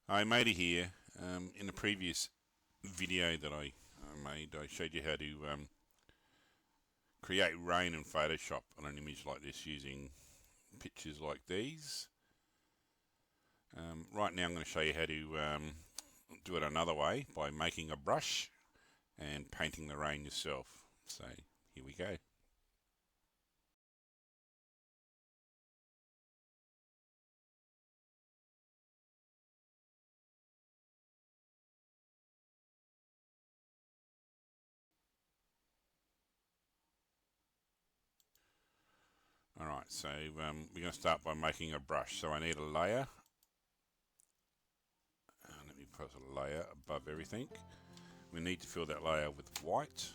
Hi, Matey here. In the previous video that I made, I showed you how to create rain in Photoshop on an image like this using pictures like these. Right now I'm going to show you how to do it another way by making a brush and painting the rain yourself. So here we go. Alright, so we're going to start by making a brush. So I need a layer. Let me put a layer above everything. We need to fill that layer with white.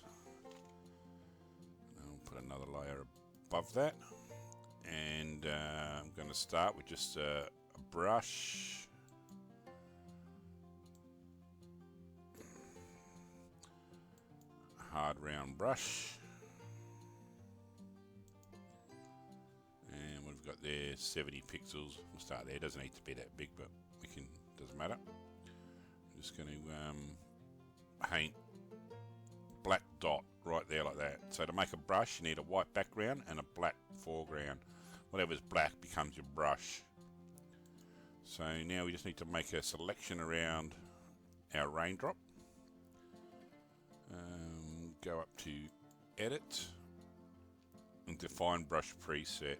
I'll put another layer above that, and I'm going to start with just a brush, a hard round brush, and we've got there 70 pixels. We'll start there. It doesn't need to be that big, but we can. Doesn't matter. I'm just going to paint black dot right there like that. So to make a brush, you need a white background and a black foreground. Whatever's black becomes your brush. So now we just need to make a selection around our raindrop. Go up to Edit and Define Brush Preset.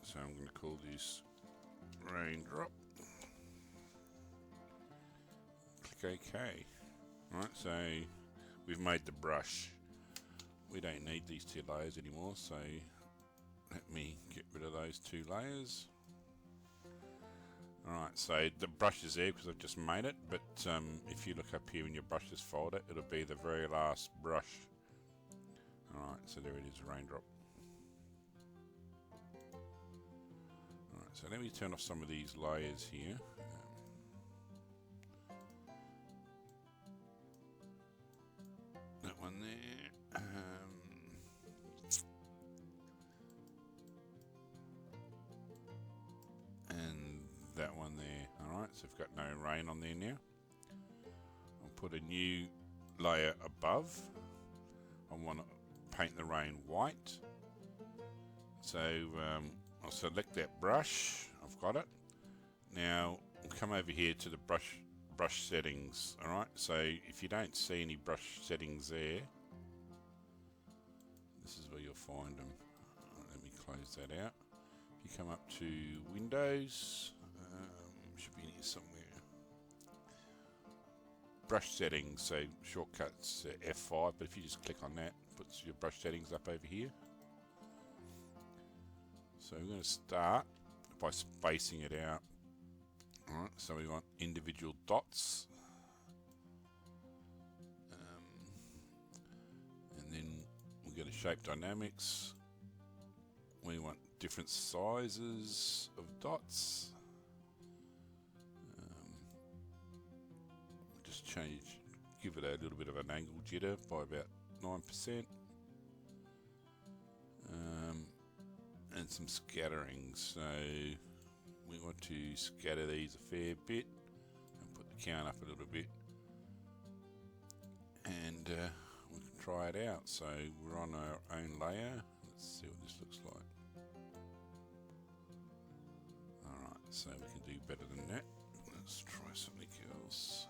So I'm going to call this Raindrop. Click OK. Alright, so we've made the brush. We don't need these two layers anymore, so let me get rid of those two layers. Alright, so the brush is there because I've just made it, but if you look up here in your brushes folder, it'll be the very last brush. Alright, so there it is, raindrop. Alright, so let me turn off some of these layers here. That one there. And that one there. Alright, so we've got no rain on there now. I'll put a new layer above. I want to paint the rain white. So I'll select that brush. I've got it. Now we'll come over here to the brush settings. Alright, so if you don't see any brush settings there, this is where you'll find them. Let me close that out. If you come up to Windows, should be in here somewhere. Brush settings, so shortcuts F5, but if you just click on that, it puts your brush settings up over here. So we're going to start by spacing it out. Alright, so we want individual dots. And then we'll go to shape dynamics. We want different sizes of dots. Just give it a little bit of an angle jitter by about 9%. And some scattering. So we want to scatter these a fair bit and put the count up a little bit. And we can try it out. So we're on our own layer. Let's see what this looks like. Alright, so we can do better than that. Let's try something else.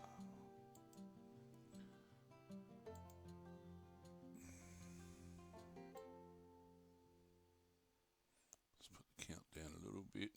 Let's put the count down a little bit.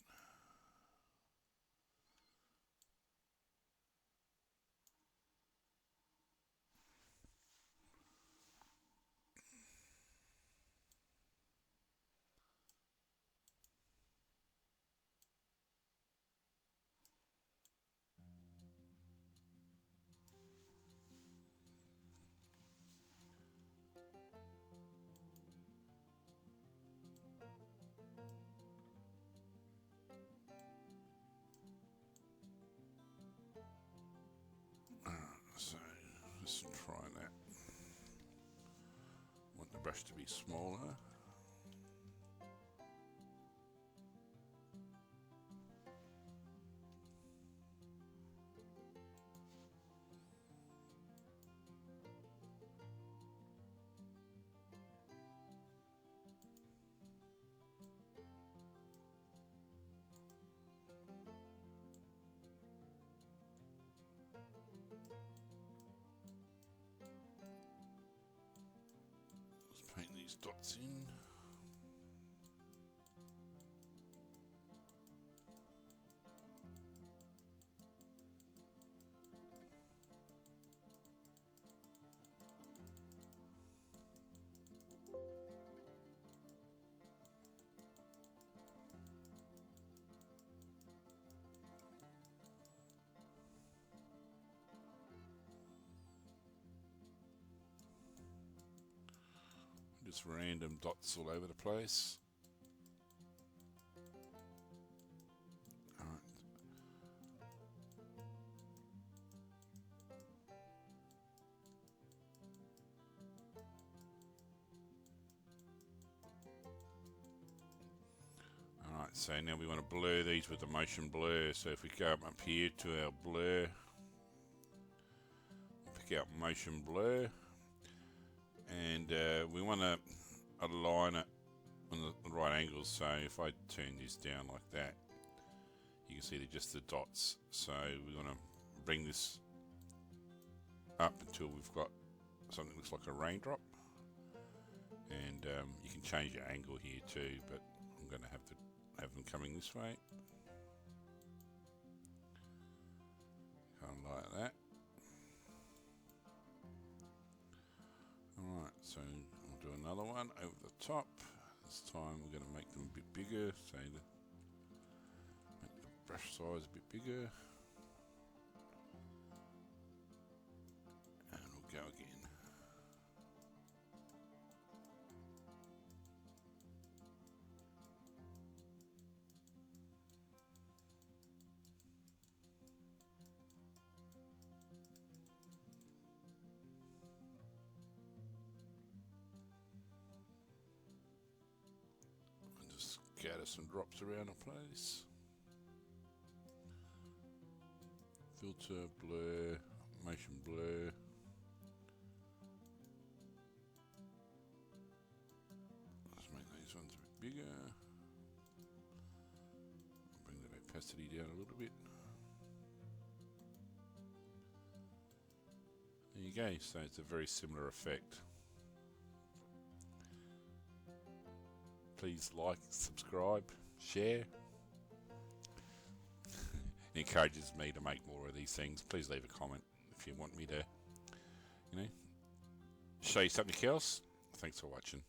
So let's try that. Want the brush to be smaller. these dots in. Just random dots all over the place. Alright. Alright, so now we want to blur these with the motion blur. So if we go up here to our blur, pick out motion blur, and we want to align it on the right angles. So if I turn this down like that, you can see they're just the dots. So we want to bring this up until we've got something that looks like a raindrop, and you can change your angle here too, but I'm going to have them coming this way, kind of like that. Alright, so we'll do another one over the top. This time we're going to make them a bit bigger, so make the brush size a bit bigger. And we'll go again. Scatter some drops around the place. Filter, blur, motion blur. Let's make these ones a bit bigger. Bring the opacity down a little bit. There you go, so it's a very similar effect. Please like, subscribe, share. It encourages me to make more of these things. Please leave a comment if you want me to, show you something else. Thanks for watching.